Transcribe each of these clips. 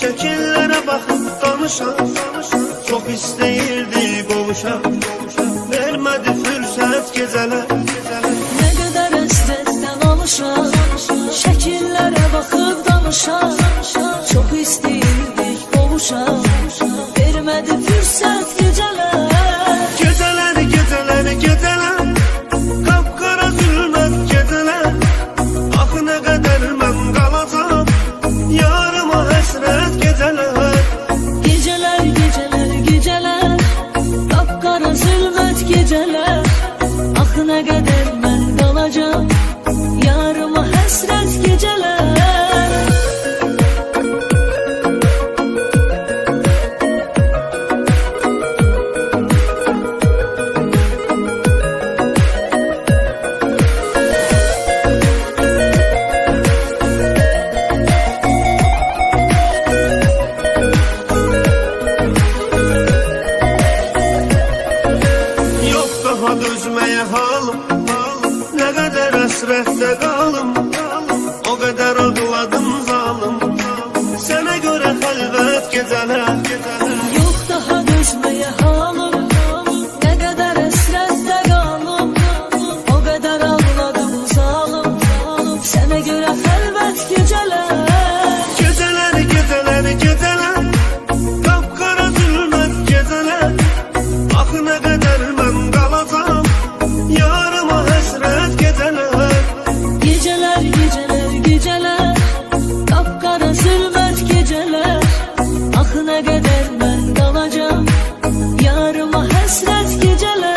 şekillere bakıp danışan. Çok isteyirdi qovuşan, vermedi fürsət gecələr. Ne kadar hasretten alışan, şekillere bakıp danışan. Çok isteyirdik qovuşan, vermedi fürsət geceler. Geceler, geceler, geceler, kapkara zülmət geceler. Axı nə qədər mən qalacam, yarıma həsrət geceler. Geceler, geceler, geceler, kapkara zulmet geceler. Ah ne kadar ben kalacağım, yarıma hasret geceler. Yok daha dözməyə halım, nə qədər həsrətdə qalım. O qədər ağladım zalım, sənə görə xəlvət gecələr. Yok daha dözmeye halım, ne kadar hasretle kalım. O kadar ağladım zalim, sana göre felbet geceler. Geceler, geceler, geceler, kapkara zülmət geceler. Axı nə qədər mən qalacam, yarıma həsrət geceler. Geceler, geceler, geceler, kapkara zulmet geceler. Ah ne kadar ben kalacağım, yarıma hasret geceler.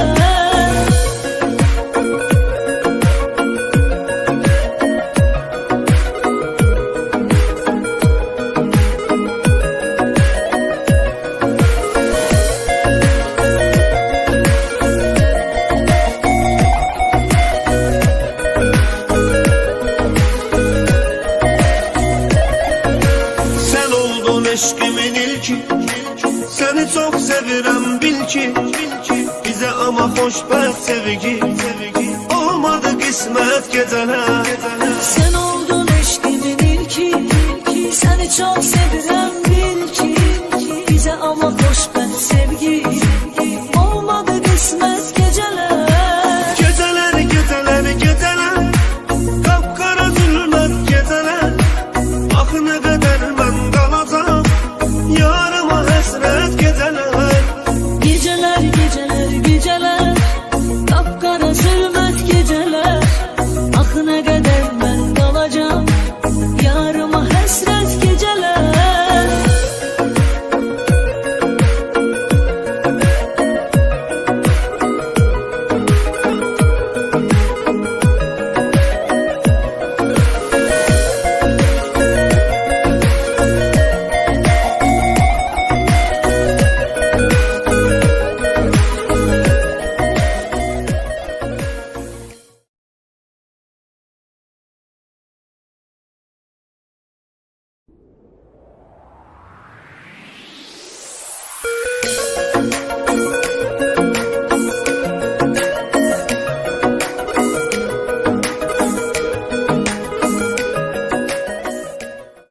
Sen oldun eşkimin ilki, seni çok sevirəm bil ki. Bize ama xoşbəxt sevgi, olmadı qismət geceler. Sen oldun eşkimin ilki, seni çok sevirəm bil ki. Bize ama hoşbəxt sevgi, olmadı kısmet geceler. Geceler, geceler, geceler, kapkara zülmət geceler. Axı nə qədər mən qalacam,